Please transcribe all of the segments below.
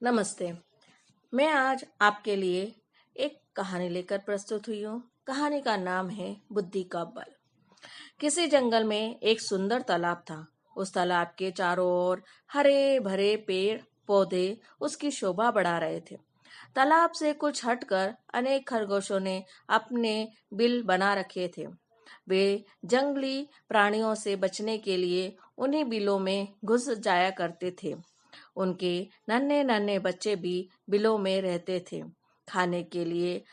नमस्ते। मैं आज आपके लिए एक कहानी लेकर प्रस्तुत हुई हूँ। कहानी का नाम है बुद्धि का बल। किसी जंगल में एक सुंदर तालाब था। उस तालाब के चारों ओर हरे भरे पेड़ पौधे उसकी शोभा बढ़ा रहे थे। तालाब से कुछ हटकर अनेक खरगोशों ने अपने बिल बना रखे थे। वे जंगली प्राणियों से बचने के लिए उन्हीं बिलों में घुस जाया करते थे। उनके नन्हे नन्हे बच्चे भी बिलों में रहते थे। खाने के लिए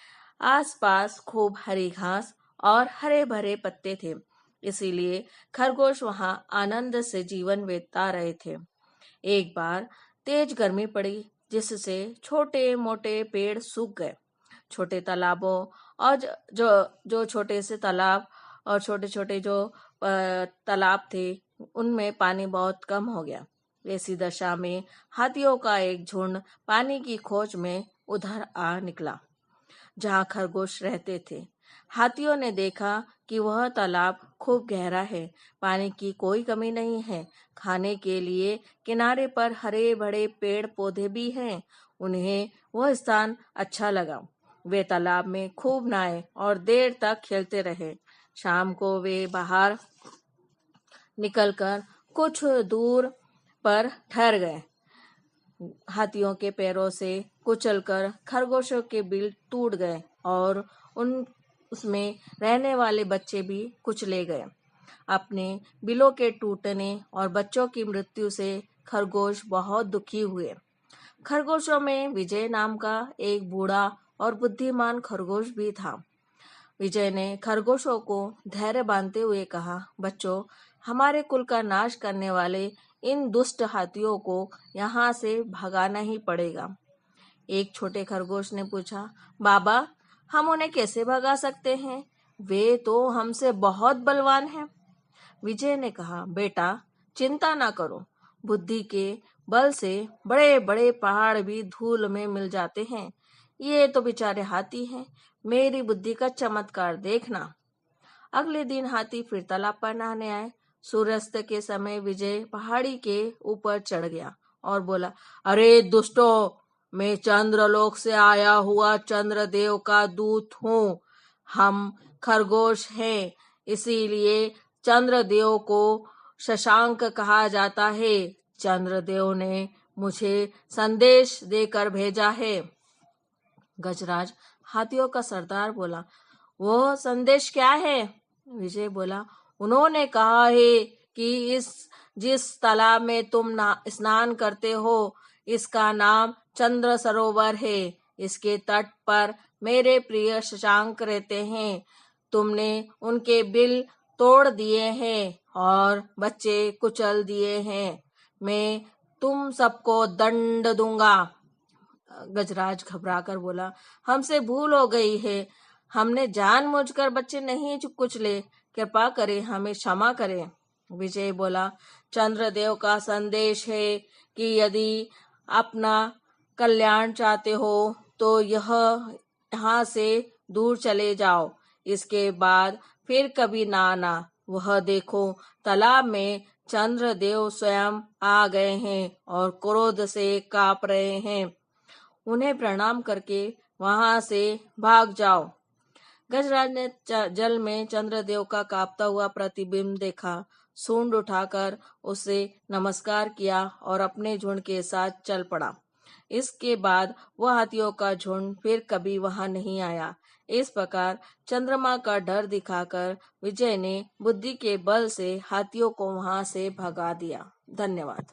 आसपास खूब हरी घास और हरे भरे पत्ते थे, इसीलिए खरगोश वहां आनंद से जीवन बिता रहे थे। एक बार तेज गर्मी पड़ी, जिससे छोटे मोटे पेड़ सूख गए। छोटे तालाबों और जो छोटे से तालाब और छोटे छोटे जो तालाब थे, उनमें पानी बहुत कम हो गया। ऐसी दशा में हाथियों का एक झुंड पानी की खोज में उधर आ निकला, जहाँ खरगोश रहते थे। हाथियों ने देखा कि वह तालाब खूब गहरा है, पानी की कोई कमी नहीं है, खाने के लिए किनारे पर हरे भरे पेड़ पौधे भी हैं। उन्हें वह स्थान अच्छा लगा। वे तालाब में खूब नहाए और देर तक खेलते रहे। शाम को वे बाहर निकलकर कुछ दूर पर ठहर गए। हाथियों के पैरों से कुचलकर खरगोशों के बिल टूट गए और उन उसमें रहने वाले बच्चे भी कुचले गए। अपने बिलों के टूटने और बच्चों की मृत्यु से खरगोश बहुत दुखी हुए। खरगोशों में विजय नाम का एक बूढ़ा और बुद्धिमान खरगोश भी था। विजय ने खरगोशों को धैर्य बांधते हुए कहा, बच्चों, हमारे कुल का नाश करने वाले इन दुष्ट हाथियों को यहाँ से भगाना ही पड़ेगा। एक छोटे खरगोश ने पूछा, बाबा, हम उन्हें कैसे भगा सकते हैं? वे तो हमसे बहुत बलवान हैं। विजय ने कहा, बेटा, चिंता ना करो। बुद्धि के बल से बड़े बड़े पहाड़ भी धूल में मिल जाते हैं। ये तो बेचारे हाथी हैं। मेरी बुद्धि का चमत्कार देखना। अगले दिन हाथी फिर तालाब पर नहाने आए। सूर्यास्त के समय विजय पहाड़ी के ऊपर चढ़ गया और बोला, अरे दुष्टों, मैं चंद्रलोक से आया हुआ चंद्रदेव का दूत हूँ। हम खरगोश हैं, इसीलिए चंद्रदेव को शशांक कहा जाता है। चंद्रदेव ने मुझे संदेश देकर भेजा है। गजराज, हाथियों का सरदार, बोला, वो संदेश क्या है? विजय बोला, उन्होंने कहा है कि जिस तालाब में तुम स्नान करते हो, इसका नाम चंद्र सरोवर है। इसके तट पर मेरे प्रिय शशांक रहते हैं। तुमने उनके बिल तोड़ दिए हैं और बच्चे कुचल दिए हैं। मैं तुम सबको दंड दूंगा। गजराज घबराकर बोला, हमसे भूल हो गई है। हमने जानबूझकर बच्चे नहीं कुचले। कृपा करें, हमें क्षमा करें। विजय बोला, चंद्रदेव का संदेश है कि यदि अपना कल्याण चाहते हो तो यहाँ से दूर चले जाओ। इसके बाद फिर कभी ना आना। वह देखो, तालाब में चंद्रदेव स्वयं आ गए हैं और क्रोध से कांप रहे हैं। उन्हें प्रणाम करके वहां से भाग जाओ। गजराज ने जल में चंद्रदेव का कांपता हुआ प्रतिबिंब देखा। सूंड उठाकर उसे नमस्कार किया और अपने झुंड के साथ चल पड़ा। इसके बाद वह हाथियों का झुंड फिर कभी वहां नहीं आया। इस प्रकार चंद्रमा का डर दिखाकर विजय ने बुद्धि के बल से हाथियों को वहां से भगा दिया। धन्यवाद।